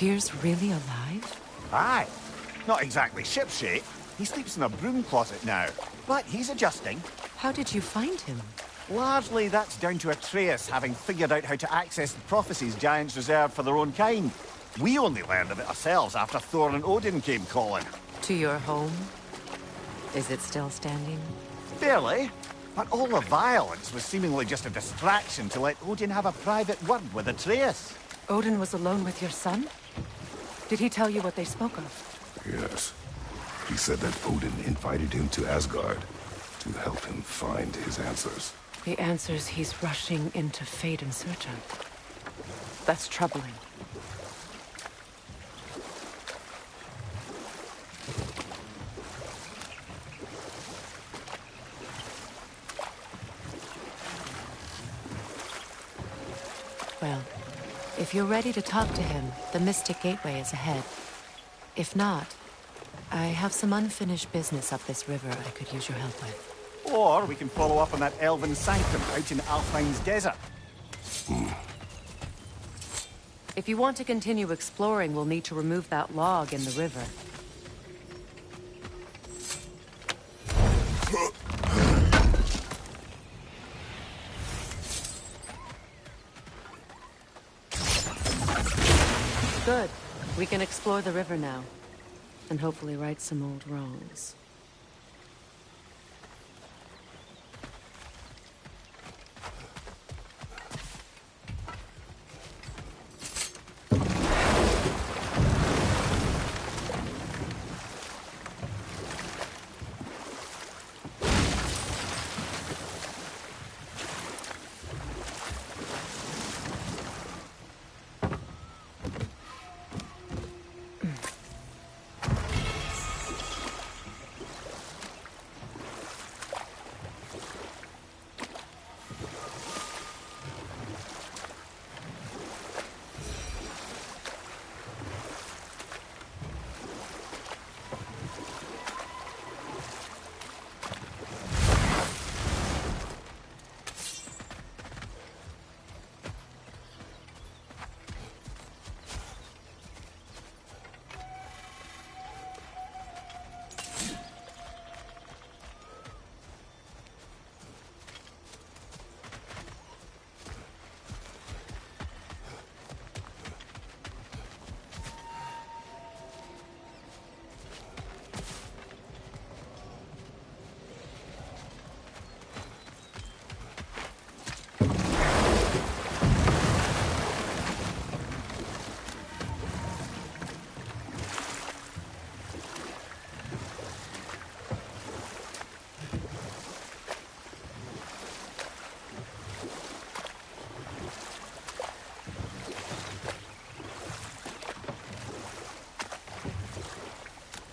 Tyr's really alive? Aye. Not exactly shipshape. He sleeps in a broom closet now. But he's adjusting. How did you find him? Largely, that's down to Atreus having figured out how to access the prophecies giants reserved for their own kind. We only learned of it ourselves after Thor and Odin came calling. To your home? Is it still standing? Barely. But all the violence was seemingly just a distraction to let Odin have a private word with Atreus. Odin was alone with your son? Did he tell you what they spoke of? Yes. He said that Odin invited him to Asgard to help him find his answers. The answers he's rushing into fate in search of. That's troubling. Well, if you're ready to talk to him, the Mystic Gateway is ahead. If not, I have some unfinished business up this river I could use your help with. Or we can follow up on that elven sanctum out in Alfine's desert. If you want to continue exploring, we'll need to remove that log in the river. Good. We can explore the river now. And hopefully right some old wrongs.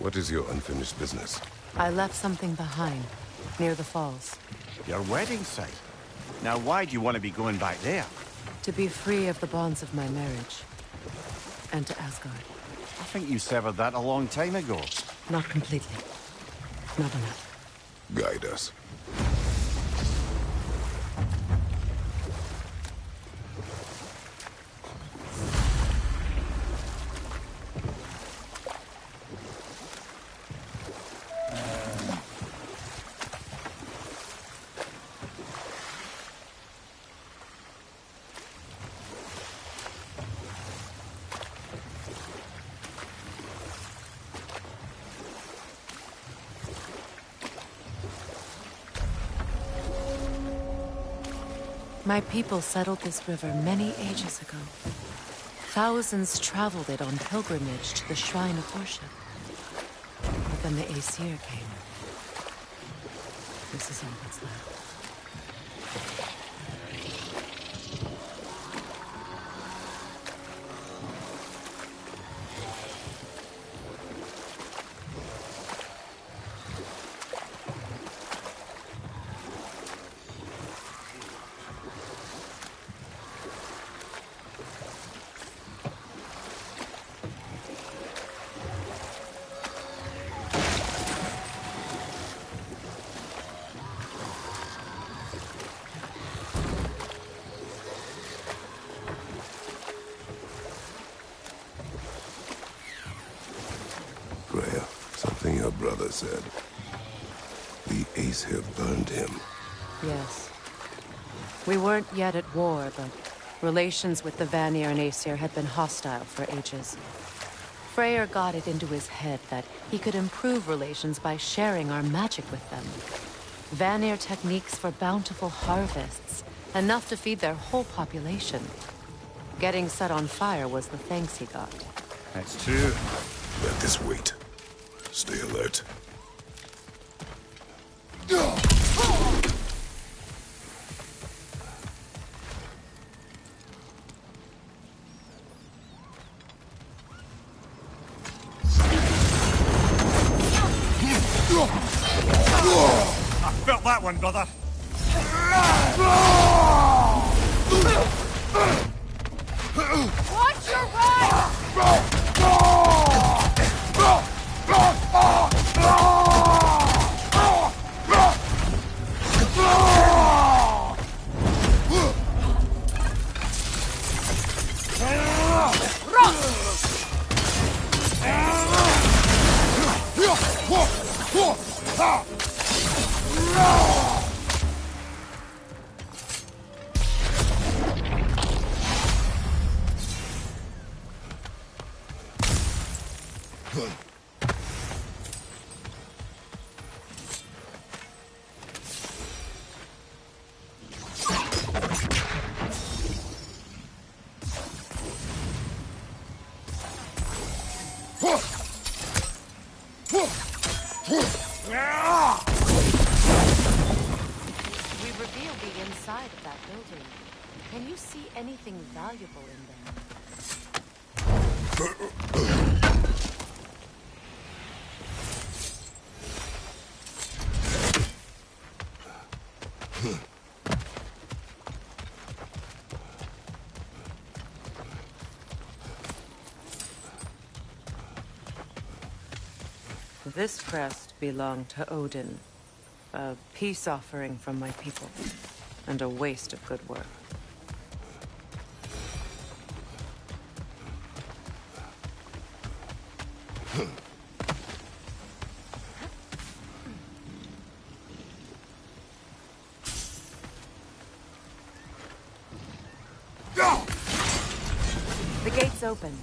What is your unfinished business? I left something behind, near the falls. Your wedding site. Now why do you want to be going back there? To be free of the bonds of my marriage. And to Asgard. I think you severed that a long time ago. Not completely. Not enough. Guide us. My people settled this river many ages ago. Thousands traveled it on pilgrimage to the shrine of worship. But then the Aesir came. This is all that's left. Freya, something your brother said. The Aesir burned him. Yes. We weren't yet at war, but relations with the Vanir and Aesir had been hostile for ages. Freyr got it into his head that he could improve relations by sharing our magic with them. Vanir techniques for bountiful harvests, enough to feed their whole population. Getting set on fire was the thanks he got. That's true. Let this wait. Stay alert. I felt that one, brother. Watch your right! We revealed the inside of that building. Can you see anything valuable in there? This crest belonged to Odin. A peace offering from my people. And a waste of good work. The gate's open.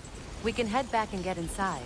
We can head back and get inside.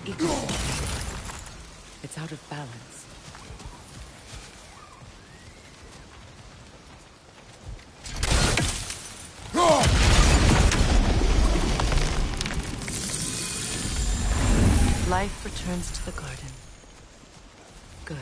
ecosystem. It's out of balance. Life returns to the garden. Good.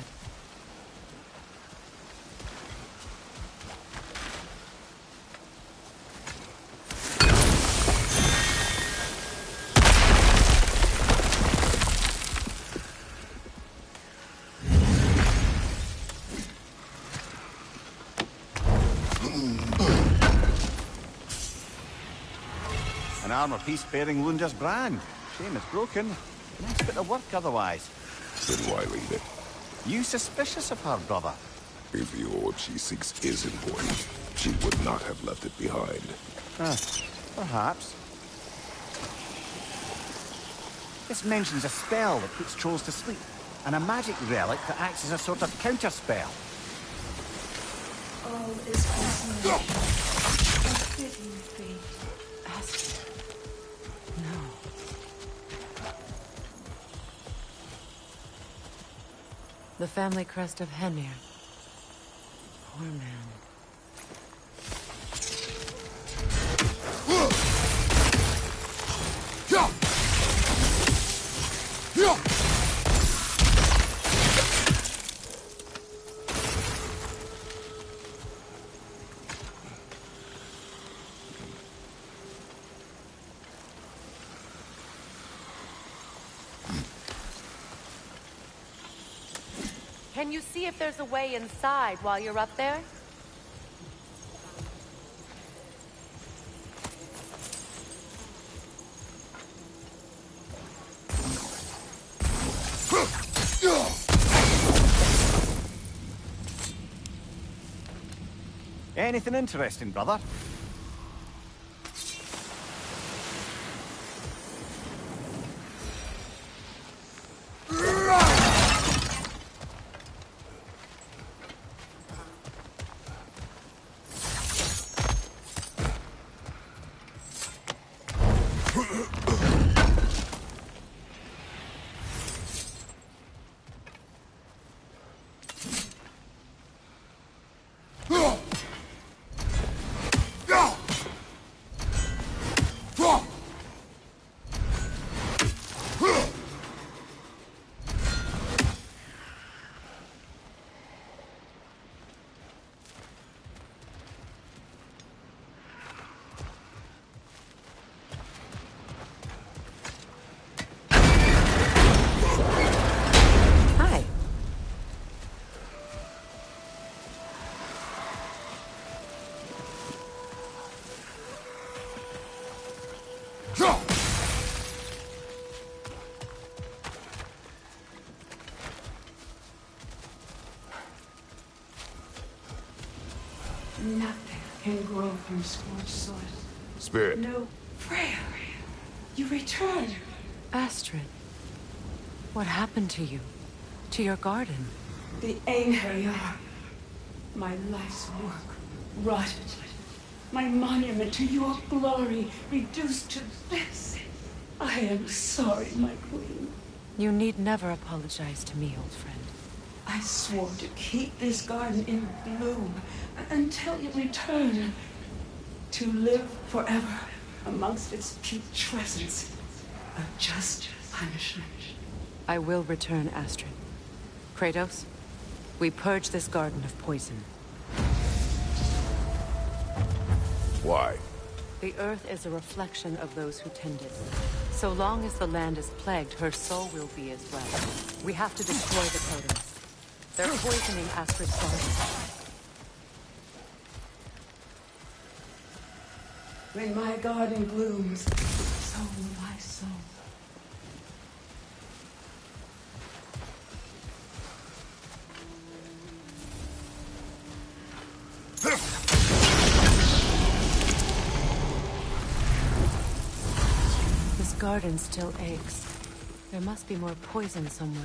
An armor-piece bearing Lunda's brand. Shame it's broken. Nice bit of work otherwise. Then why leave it? You suspicious of her, brother? If the orb she seeks is important, she would not have left it behind. Perhaps. This mentions a spell that puts trolls to sleep, and a magic relic that acts as a sort of counter-spell. All is consumed. A fitting fate. Astrid. No. The family crest of Henir. Poor man. Can you see if there's a way inside while you're up there? Anything interesting, brother? Hi. Nothing can grow from scorched soil. Spirit. No, Freya, you returned. Astrid. What happened to you? To your garden? The Einherjar. My life's work rotted. My monument to your glory reduced to this. I am sorry, my queen. You need never apologize to me, old friend. I swore to keep this garden in bloom until you return. To live forever amongst its putrescence. A just punishment. I will return, Astrid. Kratos, we purge this garden of poison. Why? The earth is a reflection of those who tend it. So long as the land is plagued, her soul will be as well. We have to destroy the totems. They're poisoning Astrid's garden. When my garden blooms, so will my soul. This garden still aches. There must be more poison somewhere.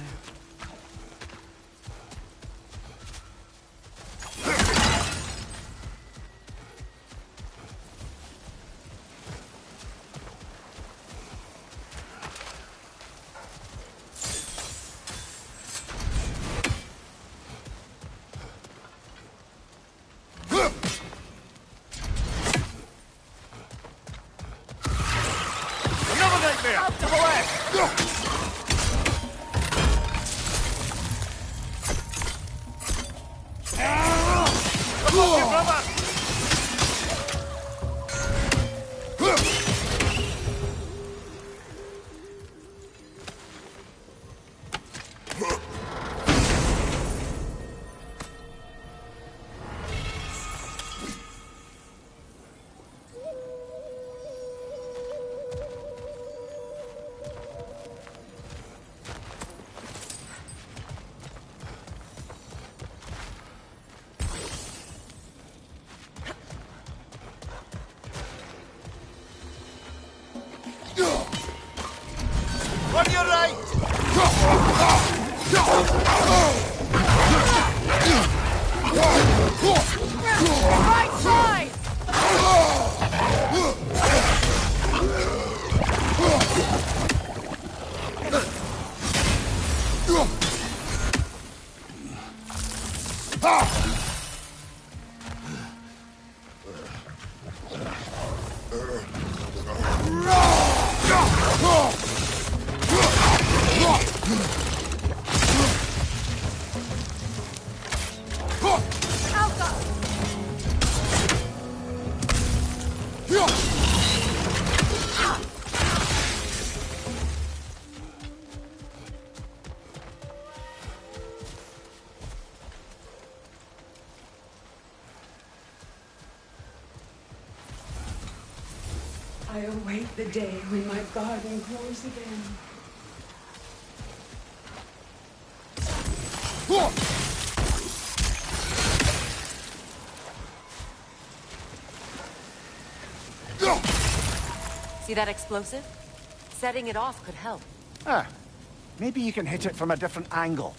I await the day when my garden grows again. See that explosive? Setting it off could help. Ah, maybe you can hit it from a different angle.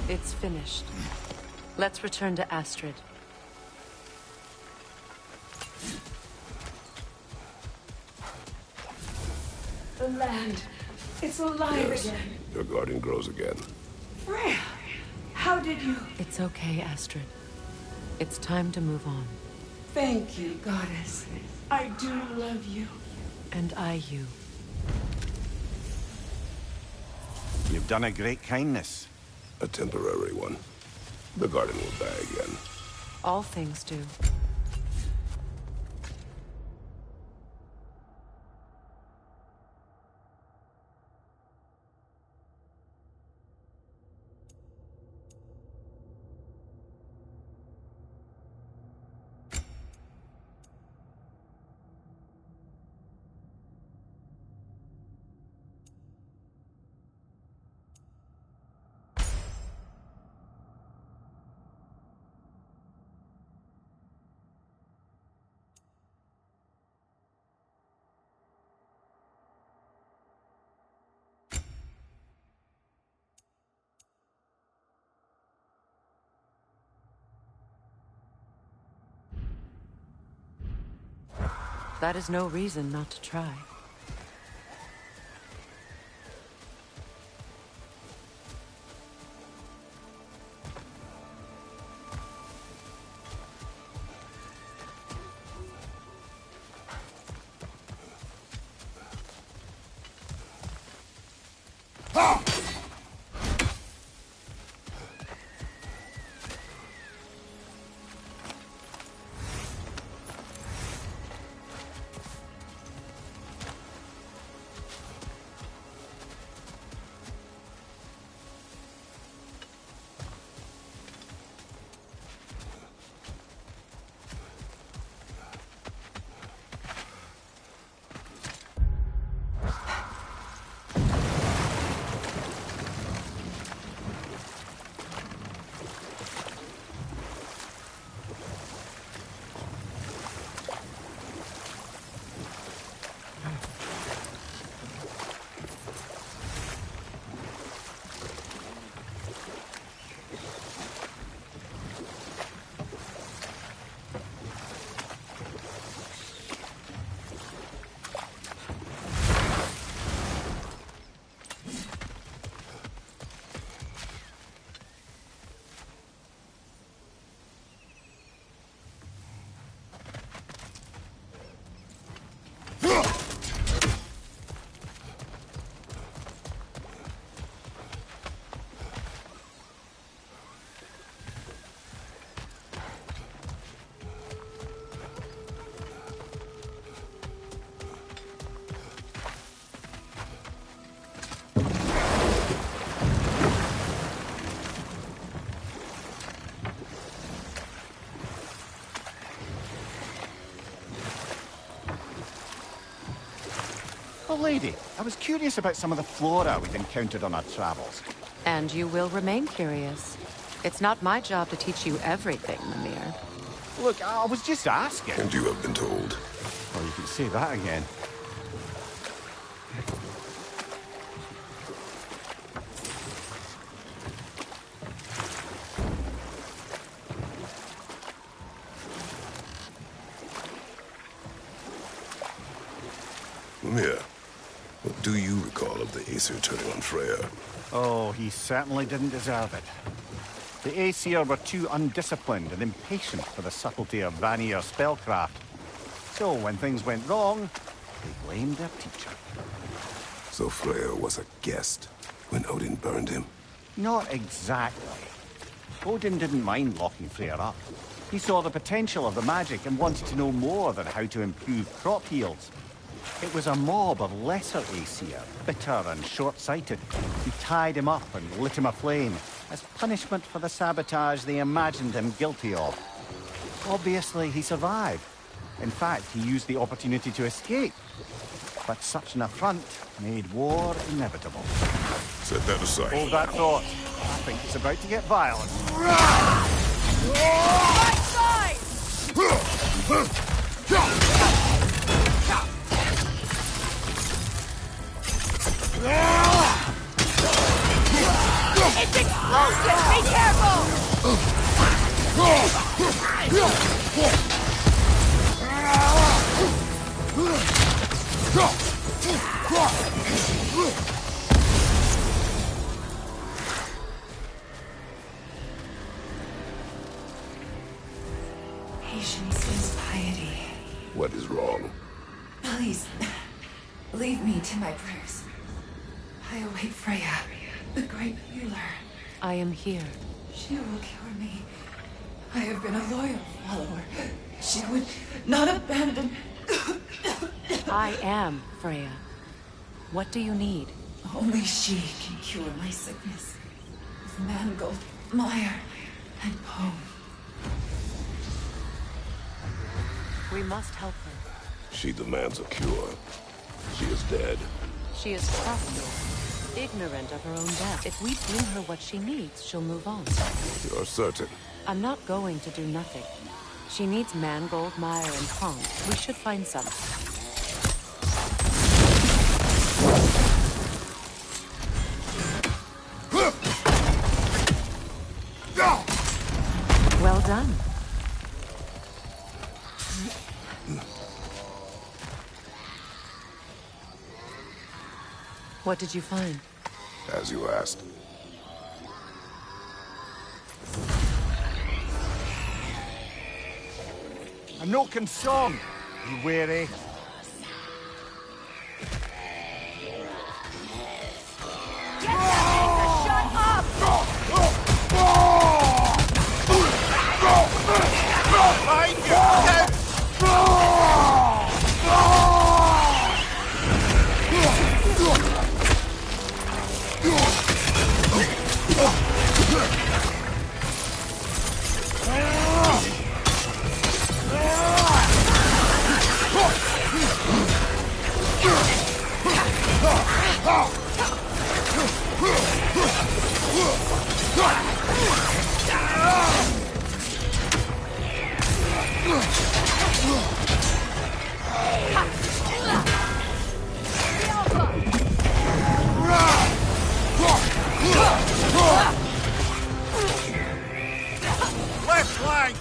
It's finished. Let's return to Astrid. The land, it's alive Yes, again. your garden grows again. Freya, how did you... It's okay, Astrid. It's time to move on. Thank you, goddess. I do love you. And I you. You've done a great kindness. A temporary one. The garden will die again. All things do. That is no reason not to try. beautiful lady. I was curious about some of the flora we'd encountered on our travels. And you will remain curious. It's not my job to teach you everything, Mimir. Look, I was just asking. And you have been told. Oh, you can say that again. Mimir, what do you recall of the Aesir turning on Freya? Oh, he certainly didn't deserve it. The Aesir were too undisciplined and impatient for the subtlety of Vanir spellcraft. So when things went wrong, they blamed their teacher. So Freya was a guest when Odin burned him? Not exactly. Odin didn't mind locking Freya up. He saw the potential of the magic and wanted to know more than how to improve crop yields. It was a mob of lesser Aesir, bitter and short-sighted, who tied him up and lit him aflame, as punishment for the sabotage they imagined him guilty of. Obviously, he survived. In fact, he used the opportunity to escape. But such an affront made war inevitable. Set that aside. Hold that thought. I think it's about to get violent. Right side! It's explosive! Be careful! Patience is piety. What is wrong? Please, leave me to my prayers. I await Freya, the great healer. I am here. She will cure me. I have been a loyal follower. She would not abandon... I am Freya. What do you need? Only she can cure my sickness. With mangold, mire, and poem. We must help her. She demands a cure. She is dead. She is trusted, ignorant of her own death. If we bring her what she needs, she'll move on. You are certain? I'm not going to do nothing. She needs mangold, mire, and pong. We should find some. Well done. What did you find? As you asked. A Noken song! You weary? Get that thing to shut up! Left flank!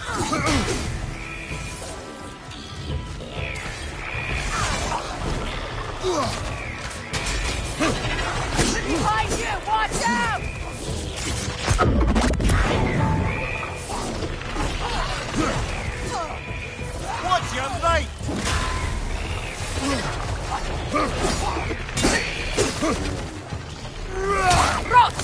Behind you! Watch out! What's your right? Rot!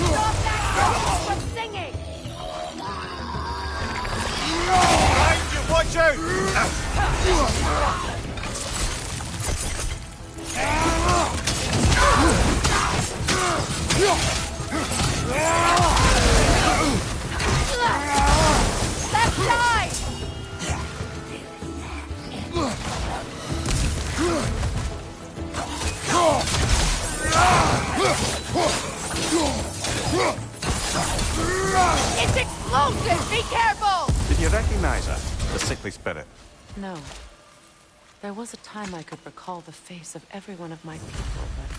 Stop that from singing! Left side! It's explosive! Be careful! Did you recognize her? The sickly spirit? No. There was a time I could recall the face of every one of my people, but...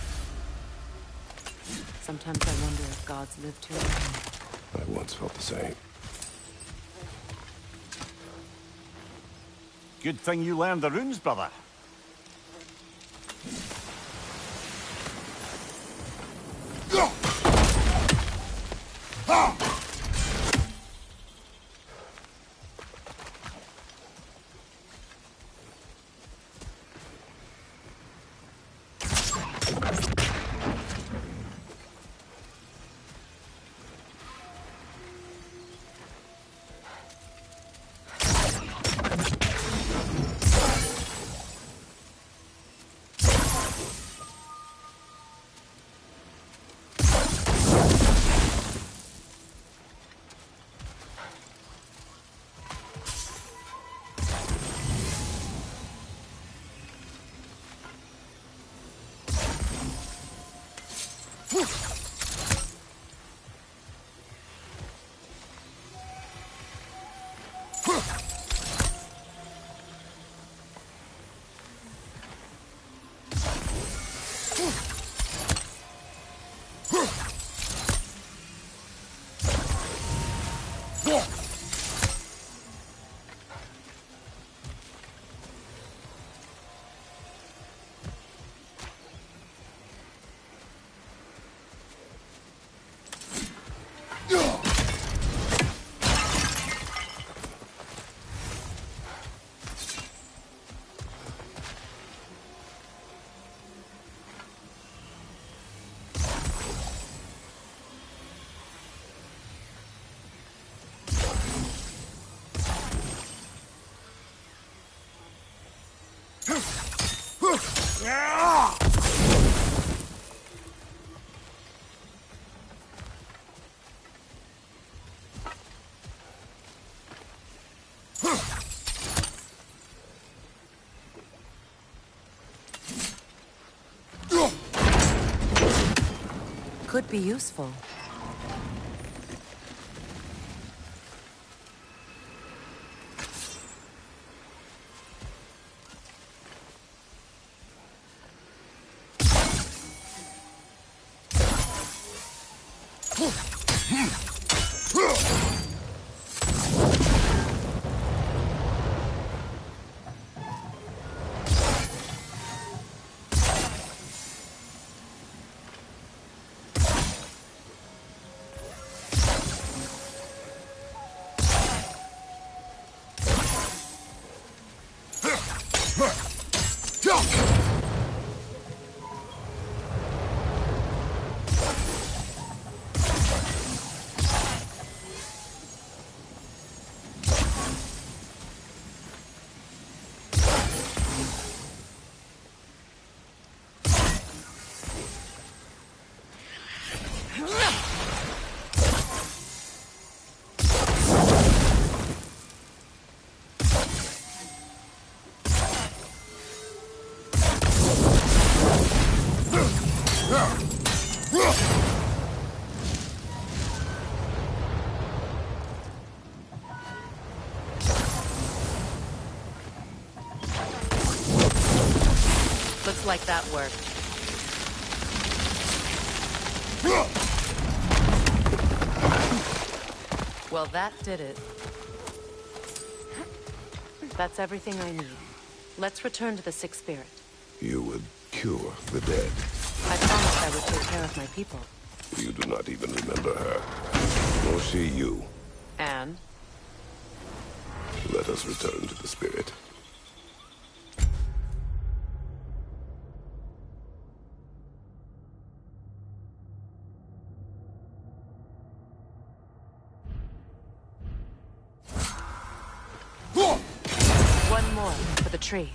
sometimes I wonder if gods live too long. I once felt the same. Good thing you learned the runes, brother. Could be useful. Looks like that worked. Well, that did it. That's everything I need. Let's return to the Sixth Spirit. You would cure the dead. I promised I would take care of my people. You do not even remember her. Nor she you. And? Let us return to the spirit. One more for the tree.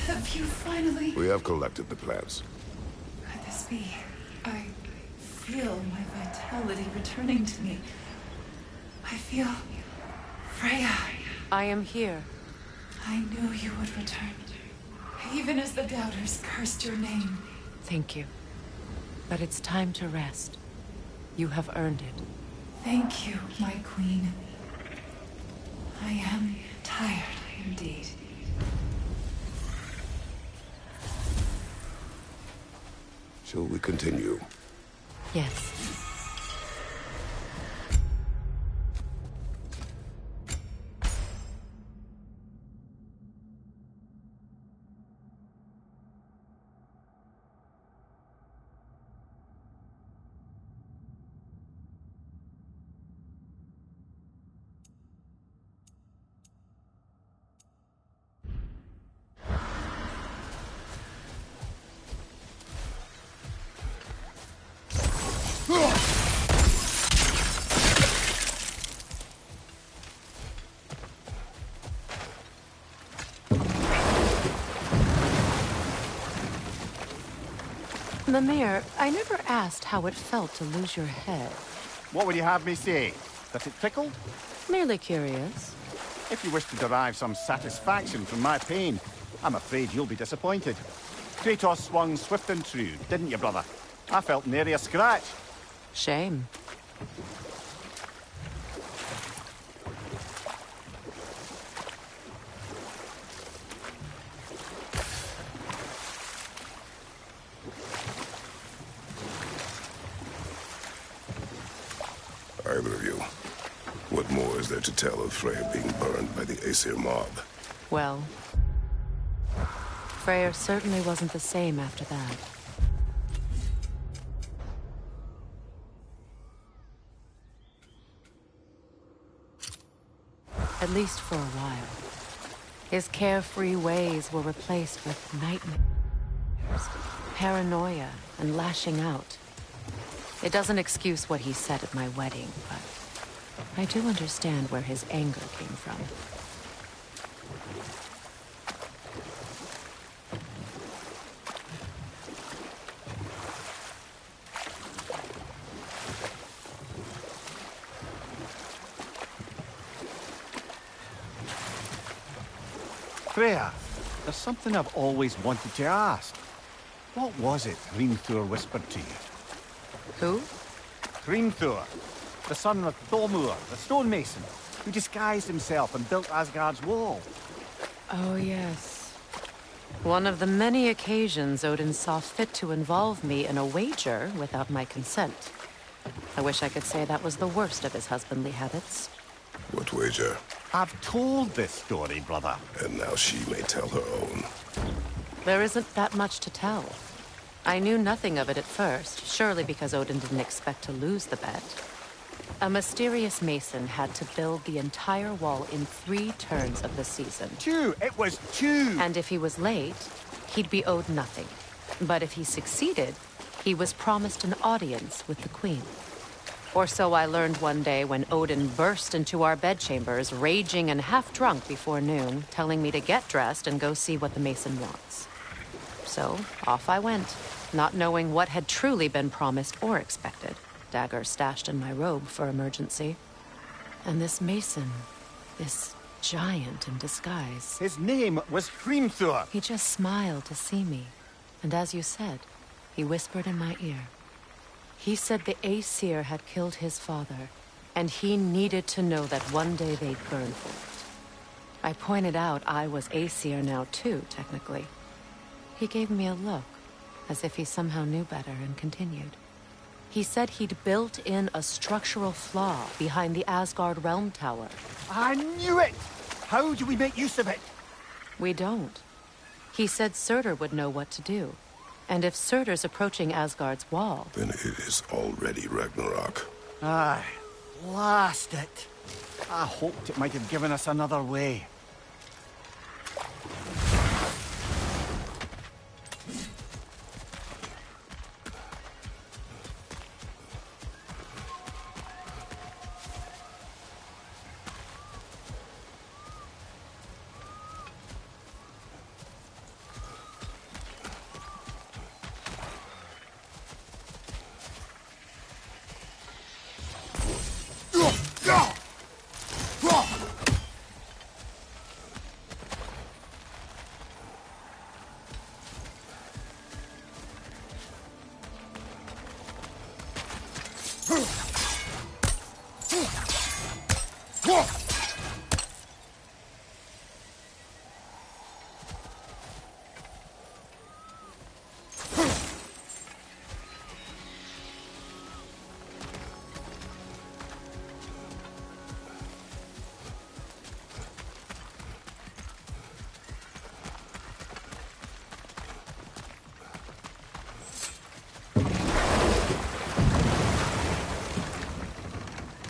Have you finally... We have collected the plants. Could this be? I feel my vitality returning to me. I feel... Freya. I am here. I knew you would return. Even as the doubters cursed your name. Thank you. But it's time to rest. You have earned it. Thank you, my queen. I am tired indeed. Shall we continue? Yes. Mimir, I never asked how it felt to lose your head. What would you have me say? That it tickled? Merely curious. If you wish to derive some satisfaction from my pain, I'm afraid you'll be disappointed. Kratos swung swift and true, didn't you, brother? I felt nary a scratch. Shame. Either of you. What more is there to tell of Freya being burned by the Aesir mob? Well, Freyr certainly wasn't the same after that. At least for a while. His carefree ways were replaced with nightmares, paranoia, and lashing out. It doesn't excuse what he said at my wedding, but I do understand where his anger came from. Freya, there's something I've always wanted to ask. What was it Hrimthur whispered to you? Who? Hrimthur, the son of Thormur, the stonemason, who disguised himself and built Asgard's wall. Oh, yes. One of the many occasions Odin saw fit to involve me in a wager without my consent. I wish I could say that was the worst of his husbandly habits. What wager? I've told this story, brother. And now she may tell her own. There isn't that much to tell. I knew nothing of it at first, surely because Odin didn't expect to lose the bet. A mysterious mason had to build the entire wall in 3 turns of the season. 2! It was 2! And if he was late, he'd be owed nothing. But if he succeeded, he was promised an audience with the queen. Or so I learned one day when Odin burst into our bedchambers, raging and half-drunk before noon, telling me to get dressed and go see what the mason wants. So, off I went, not knowing what had truly been promised or expected. Dagger stashed in my robe for emergency. And this mason, this giant in disguise. His name was Hrimthur. He just smiled to see me. And as you said, he whispered in my ear. He said the Aesir had killed his father, and he needed to know that one day they'd burn for it. I pointed out I was Aesir now too, technically. He gave me a look, as if he somehow knew better, and continued. He said he'd built in a structural flaw behind the Asgard Realm Tower. I knew it! How do we make use of it? We don't. He said Surtur would know what to do. And if Surtur's approaching Asgard's wall... Then it is already Ragnarok. Aye, blast it. I hoped it might have given us another way.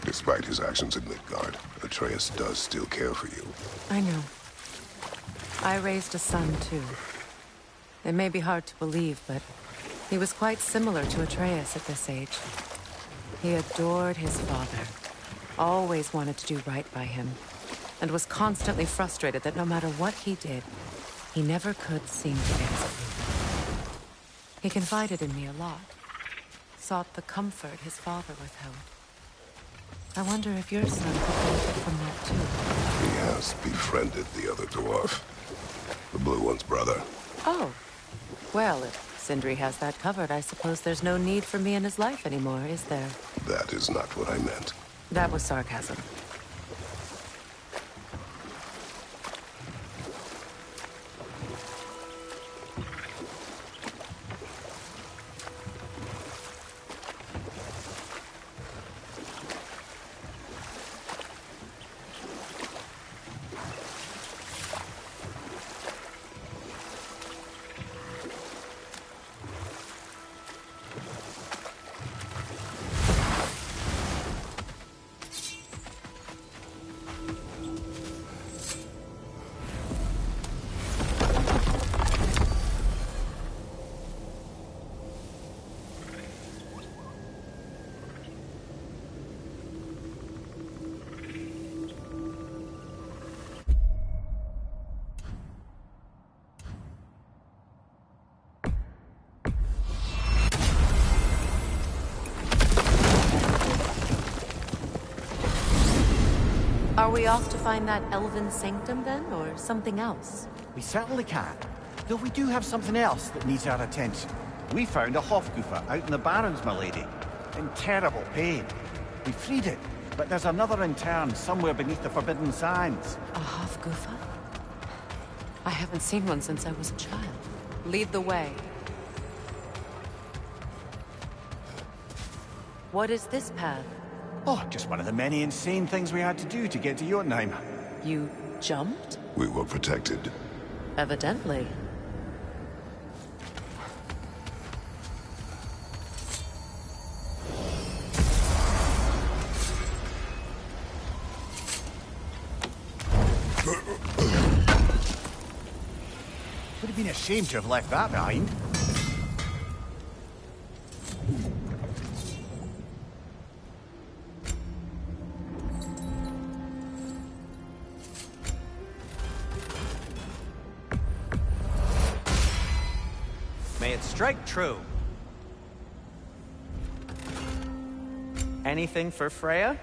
Despite his actions in Midgard, Atreus does still care for you. I know. I raised a son, too. It may be hard to believe, but he was quite similar to Atreus at this age. He adored his father, always wanted to do right by him, and was constantly frustrated that no matter what he did, he never could seem to get his approval. He confided in me a lot, sought the comfort his father withheld. I wonder if your son could benefit from that, too. He has befriended the other dwarf. The blue one's brother. Oh. Well, if Sindri has that covered, I suppose there's no need for me in his life anymore, is there? That is not what I meant. That was sarcasm. Are we off to find that elven sanctum, then, or something else? We certainly can. Though we do have something else that needs our attention. We found a Hofgufa out in the Barrens, my lady. In terrible pain. We freed it, but there's another intern somewhere beneath the Forbidden Sands. A Hofgufa? I haven't seen one since I was a child. Lead the way. What is this path? Oh, just one of the many insane things we had to do to get to Jotunheim. You jumped? We were protected. Evidently. Would have been a shame to have left that behind. May it strike true. Anything for Freya?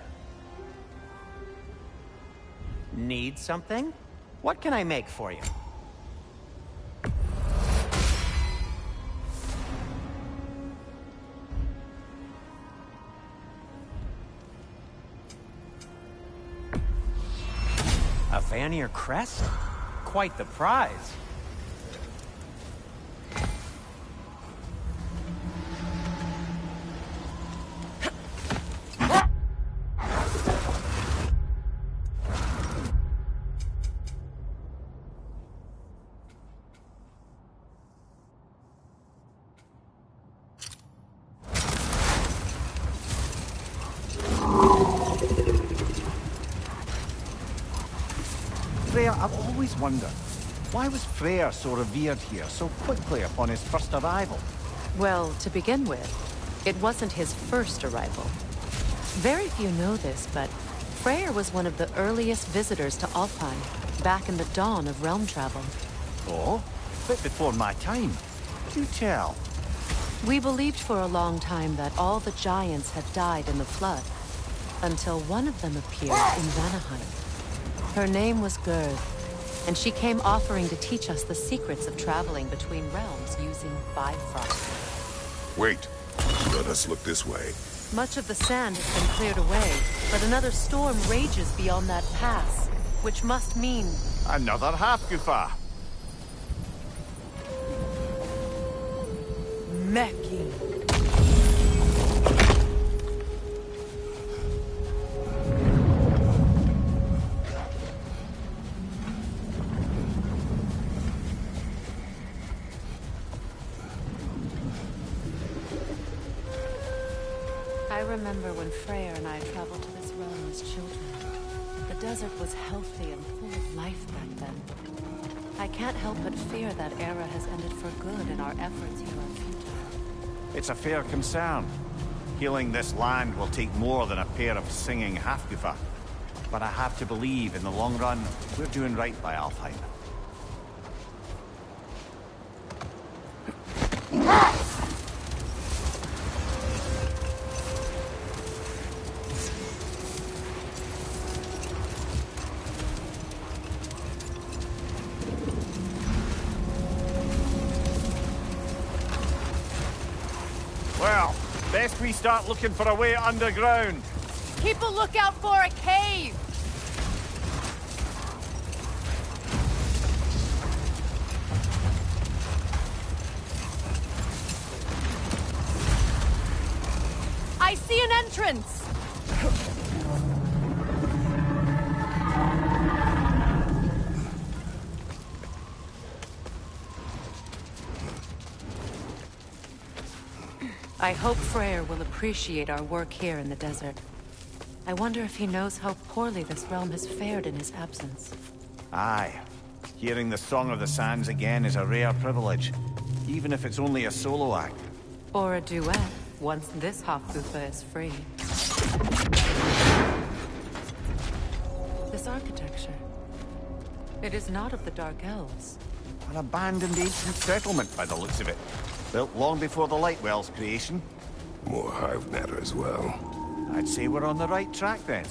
Need something? What can I make for you? A Vanir crest? Quite the prize. Freya, I've always wondered, why was Freyr so revered here so quickly upon his first arrival? Well, to begin with, it wasn't his first arrival. Very few know this, but Freyr was one of the earliest visitors to Alfheim, back in the dawn of realm travel. Oh? Bit before my time. Do tell. We believed for a long time that all the giants had died in the flood, until one of them appeared in Vanaheim. Her name was Gerd, and she came offering to teach us the secrets of traveling between realms using Bifrost. Wait. Let us look this way. Much of the sand has been cleared away, but another storm rages beyond that pass, which must mean... Another half-goofer. Meki. I remember when Freyr and I traveled to this realm as children. The desert was healthy and full of life back then. I can't help but fear that era has ended for good and our efforts here are futile. It's a fair concern. Healing this land will take more than a pair of singing half-goofer. But I have to believe, in the long run, we're doing right by Alfheim. Well, best we start looking for a way underground. Keep a lookout for a cave! I see an entrance! I hope Freyr will appreciate our work here in the desert. I wonder if he knows how poorly this realm has fared in his absence. Aye. Hearing the Song of the Sands again is a rare privilege, even if it's only a solo act. Or a duet, once this Hofgufa is free. This architecture. It is not of the Dark Elves. An abandoned ancient settlement by the looks of it. Built long before the Lightwell's creation. More hive matter as well. I'd say we're on the right track then.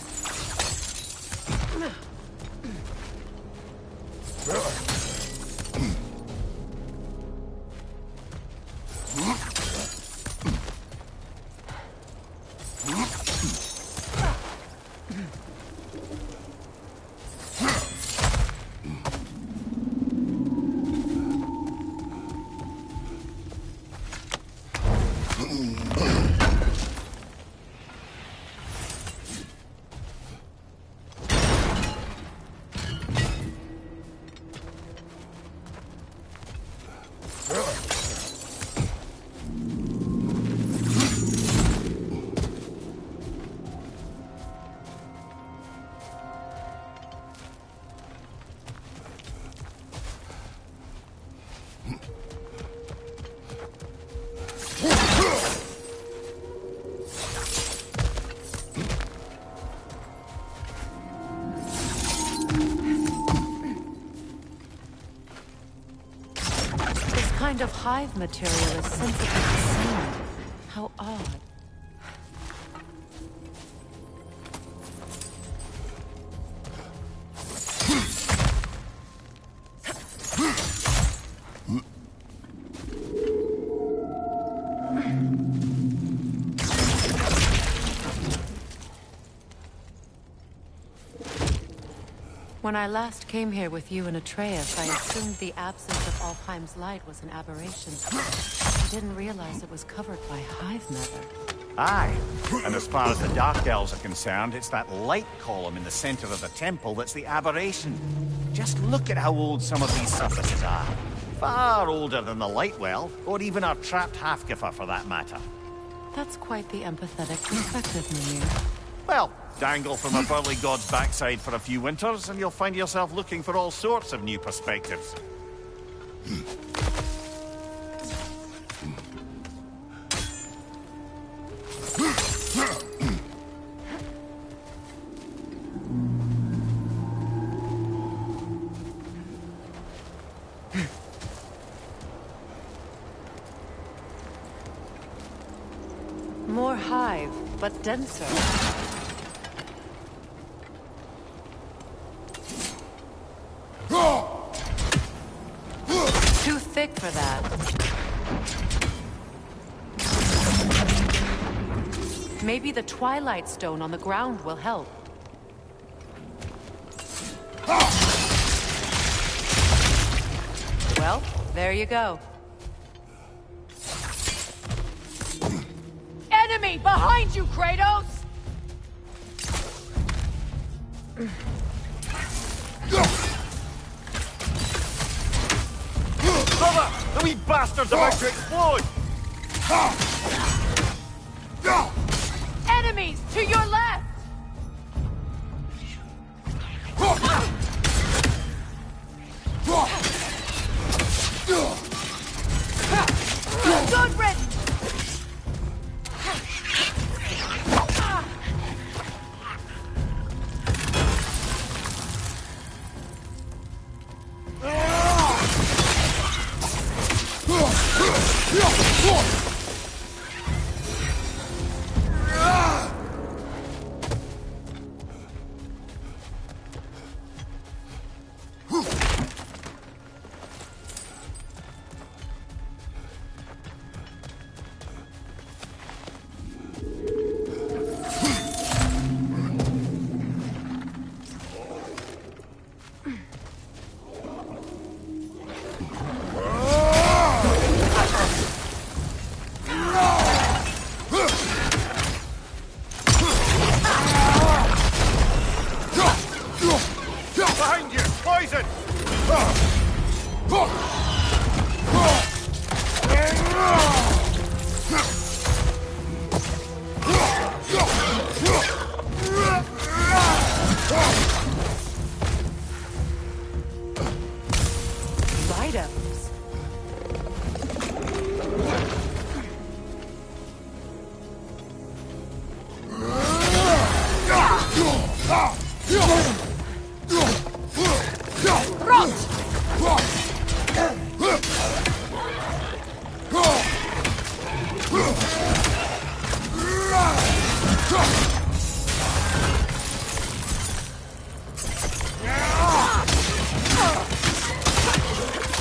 Kind of hive material is sensitive to sand. How odd. When I last came here with you and Atreus, I assumed the absence of Alfheim's light was an aberration. I didn't realize it was covered by hive matter. Aye, and as far as the Dark Elves are concerned, it's that light column in the center of the temple that's the aberration. Just look at how old some of these surfaces are. Far older than the Lightwell, or even our trapped Halfgiffer for that matter. That's quite the empathetic perspective, Mimir. Well, dangle from a burly god's backside for a few winters, and you'll find yourself looking for all sorts of new perspectives. More hive, but denser. Too thick for that. Maybe the Twilight Stone on the ground will help. Well, there you go. Enemy behind you, Kratos! Brother! The wee bastard's about to explode! Enemies to your left! Good riddance! Behind you! Poison! Light elves.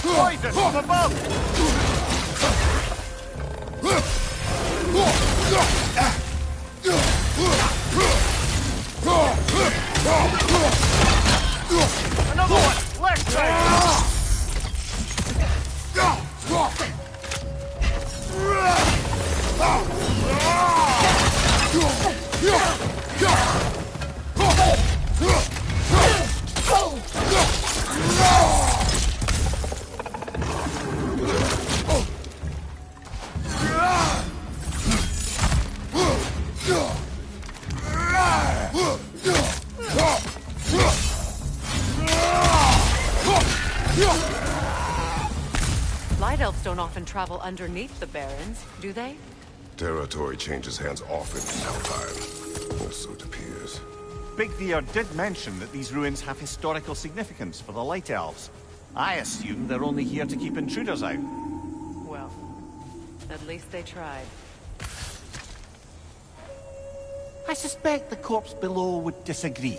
Poison from above! Another one! Left side! Light elves don't often travel underneath the barrens, do they? Territory changes hands often in Helheim. Or so it appears. Big Veer did mention that these ruins have historical significance for the Light Elves. I assume they're only here to keep intruders out. Well, at least they tried. I suspect the corpse below would disagree.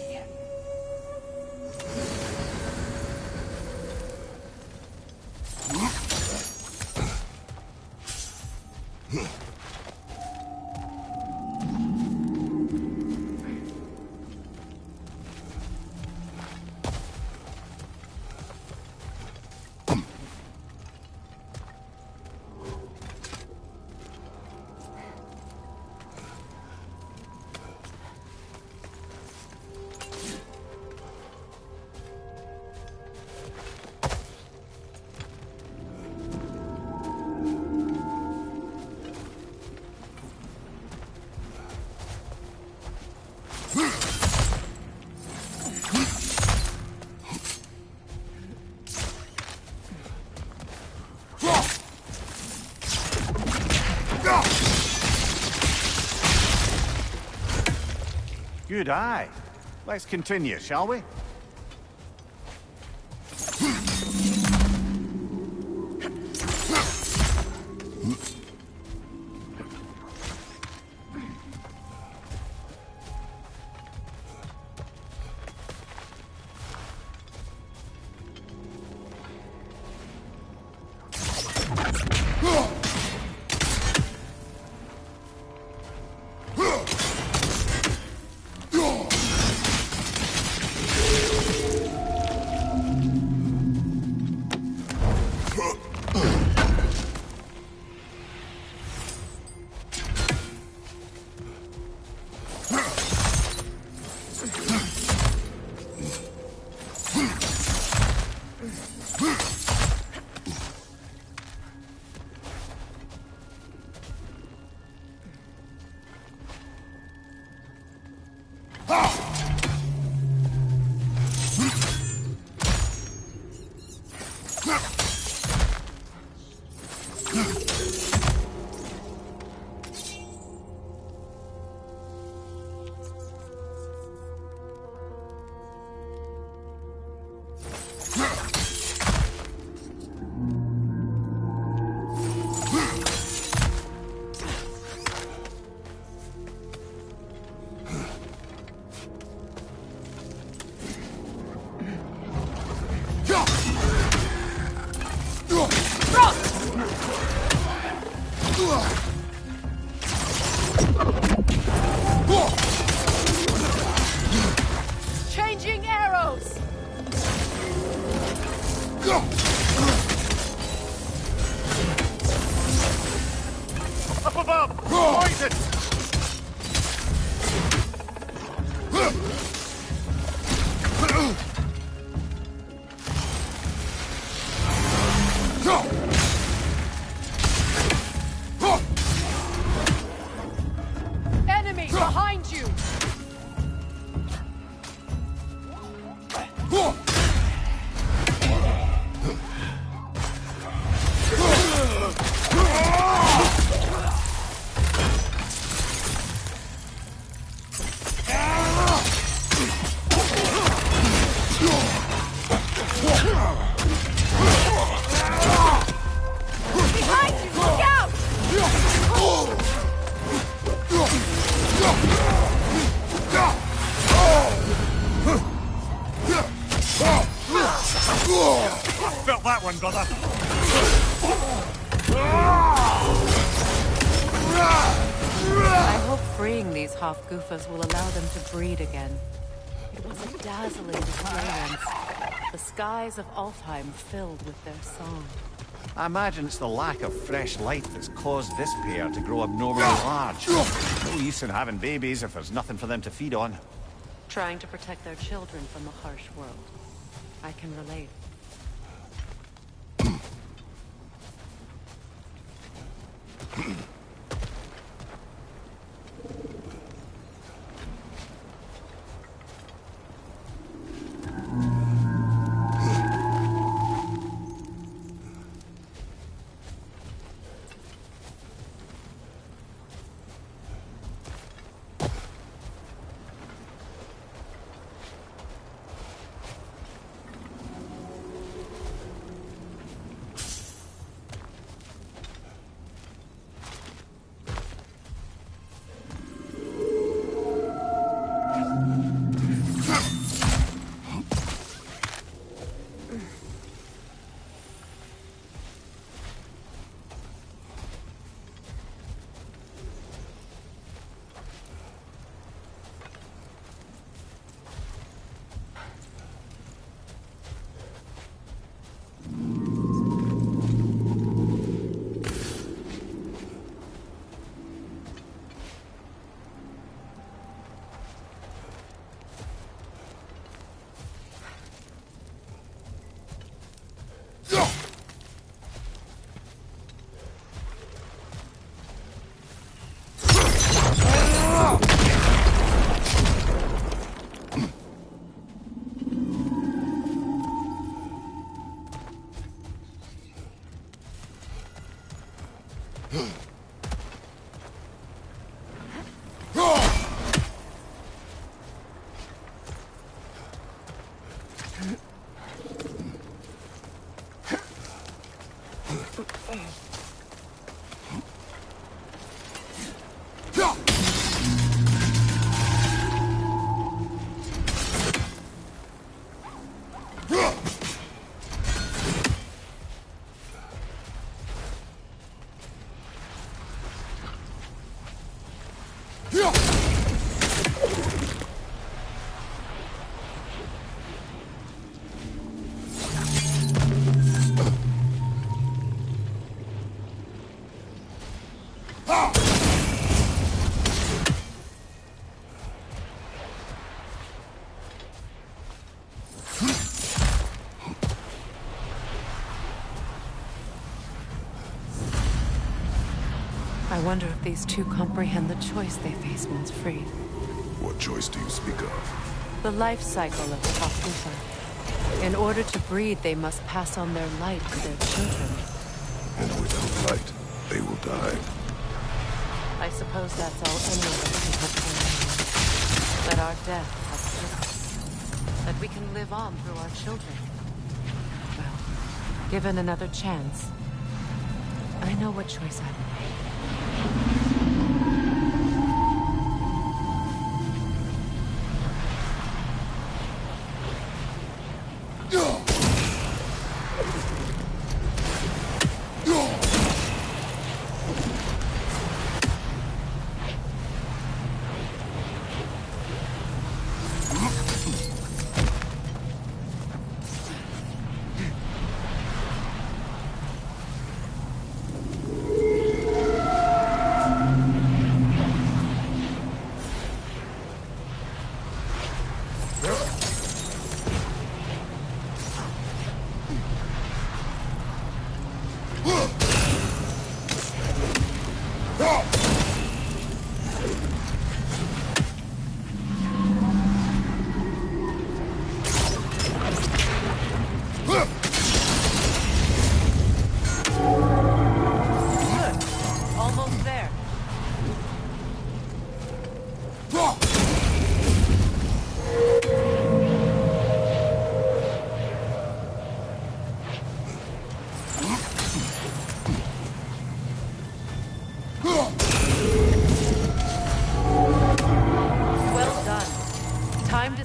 Good eye. Let's continue, shall we? Changing arrows! Up above! Poison! Enemy behind you! Behind you! Look out! Felt that one, brother. I hope freeing these Hofgufas will allow them to breed again. It was a dazzling display once. The skies of Alfheim filled with their song. I imagine it's the lack of fresh light that's caused this pair to grow abnormally large. No use in having babies if there's nothing for them to feed on. Trying to protect their children from a harsh world. I can relate. I wonder if these two comprehend the choice they face once freed. What choice do you speak of? The life cycle of the Takufa. In order to breed, they must pass on their light to their children. And without light, they will die. I suppose that's all any of us can hope for. That our death has purpose. That we can live on through our children. Well, given another chance, I know what choice I will make.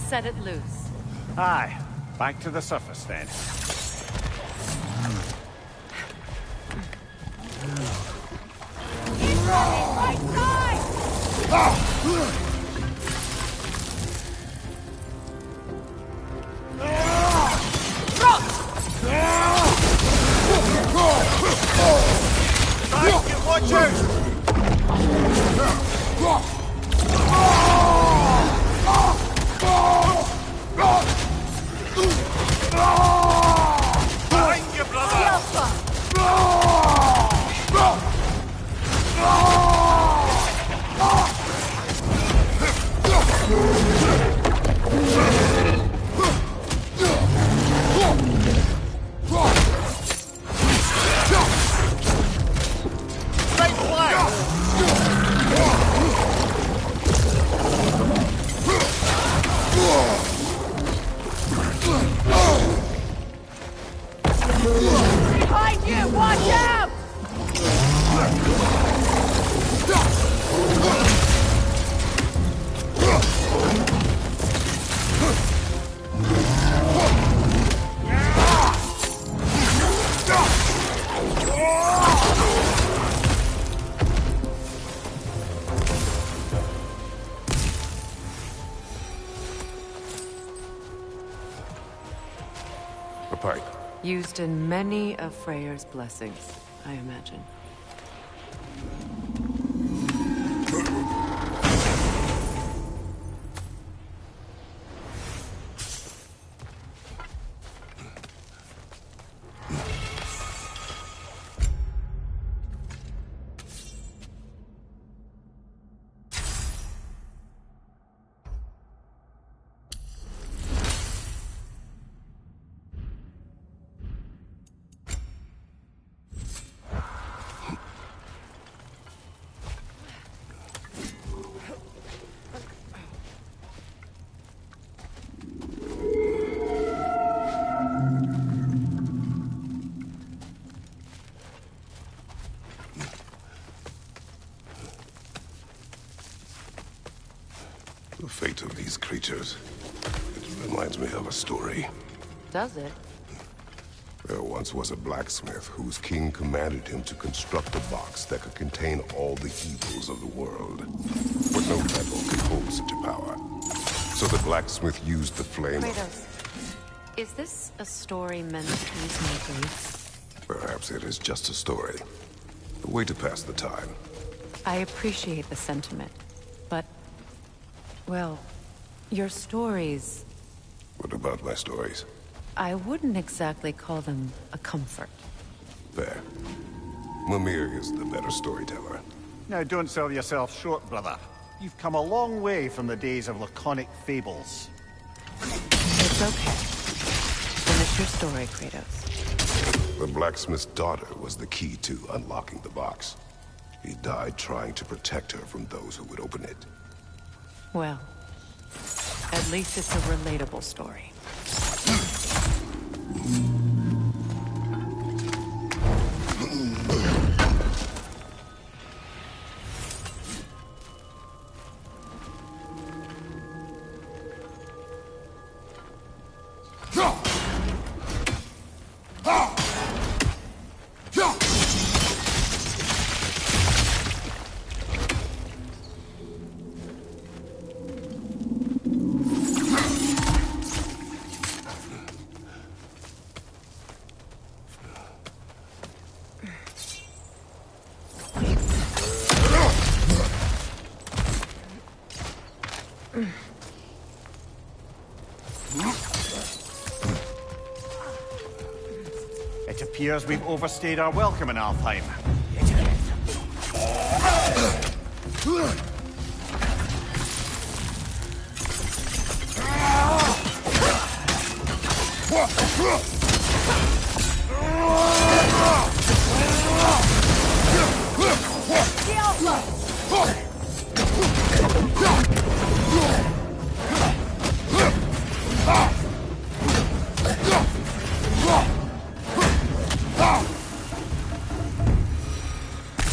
Set it loose. Aye. Back to the surface then. Watch out! Behind you, brother! Right Behind you! Watch out! A pipe. Used in many of Freyr's blessings, I imagine. reminds me of a story. Does it? There once was a blacksmith whose king commanded him to construct a box that could contain all the evils of the world. But no metal could hold such a power. So the blacksmith used the flame Kratos, is this a story meant to ease my grief? Perhaps it is just a story. A way to pass the time. I appreciate the sentiment, but... well, your stories... What about my stories? I wouldn't exactly call them a comfort. Fair. Mimir is the better storyteller. Now don't sell yourself short, brother. You've come a long way from the days of laconic fables. It's okay. Finish your story, Kratos. The blacksmith's daughter was the key to unlocking the box. He died trying to protect her from those who would open it. Well, at least it's a relatable story. It appears we've overstayed our welcome in Alfheim.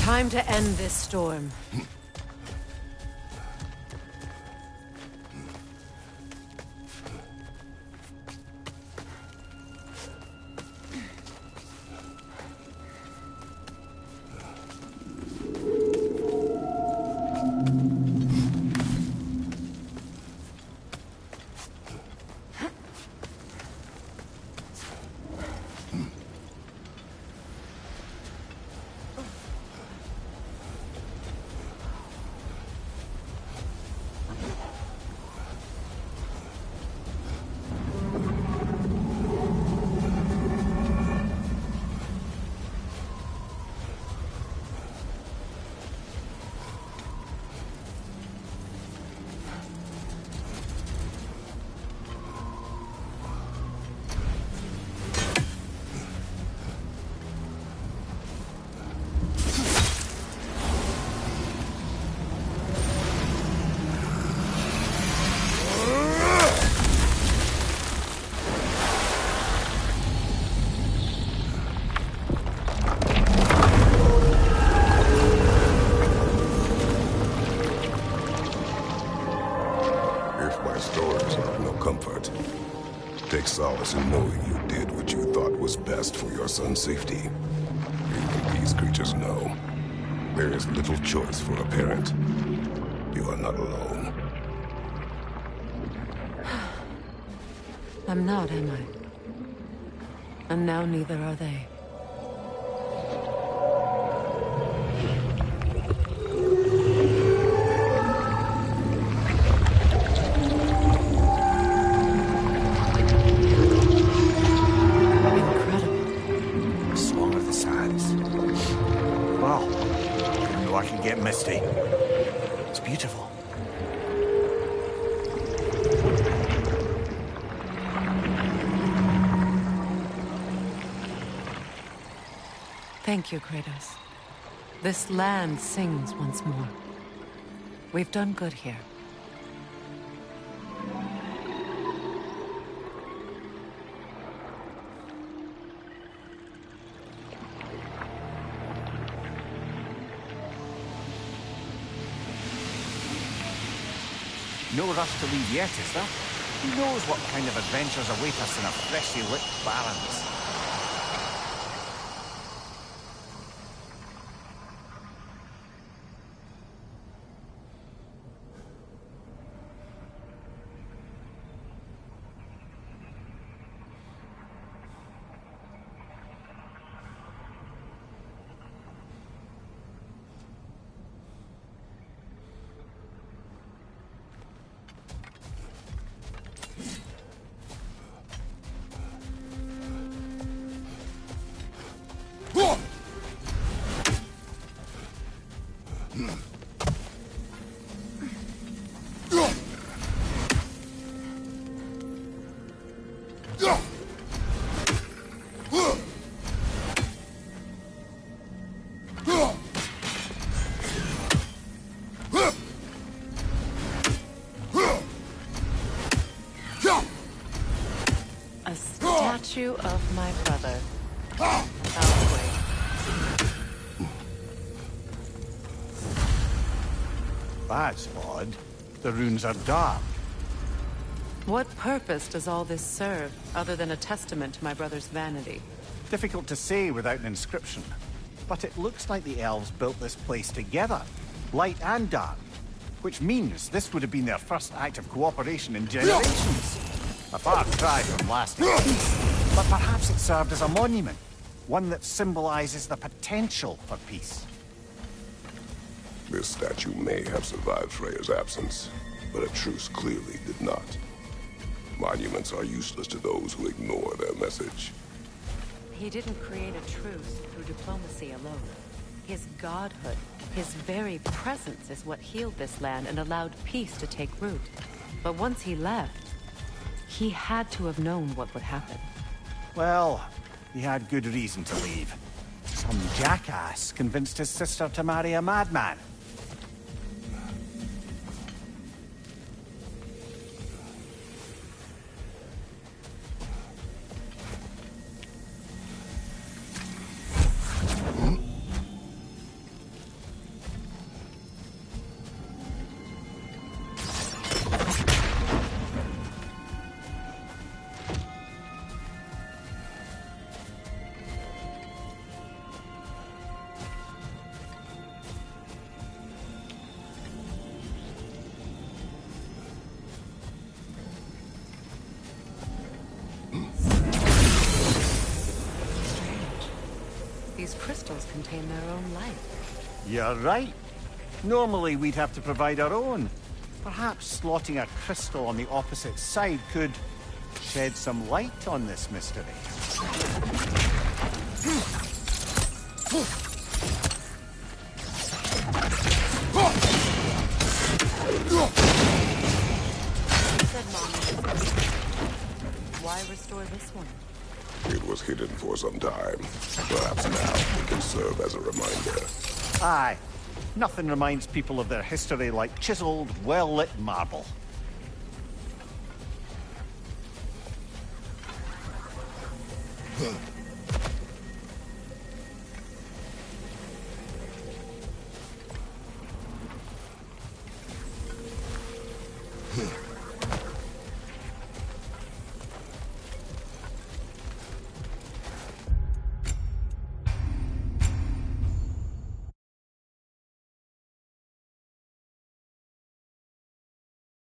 Time to end this storm. Take solace in knowing you did what you thought was best for your son's safety. Even these creatures know. There is little choice for a parent. You are not alone. I'm not, am I? And now neither are they. Misty. It's beautiful. Thank you, Kratos. This land sings once more. We've done good here. No rush to leave yet, is there? Who knows what kind of adventures await us in our freshly lit barrens? A statue of my brother. Outway. That's odd. The runes are dark. What purpose does all this serve, other than a testament to my brother's vanity? Difficult to say without an inscription. But it looks like the elves built this place together, light and dark. Which means this would have been their first act of cooperation in generations. A far cry from lasting peace, but perhaps it served as a monument. One that symbolizes the potential for peace. This statue may have survived Freya's absence, but a truce clearly did not. Monuments are useless to those who ignore their message. He didn't create a truce through diplomacy alone. His godhood, his very presence is what healed this land and allowed peace to take root. But once he left, he had to have known what would happen. Well, he had good reason to leave. Some jackass convinced his sister to marry a madman. These crystals contain their own light. You're right. Normally we'd have to provide our own. Perhaps slotting a crystal on the opposite side could shed some light on this mystery. Said Mommy. Why restore this one? It was hidden for some time. Perhaps now it can serve as a reminder. Aye. Nothing reminds people of their history like chiseled, well-lit marble. Huh.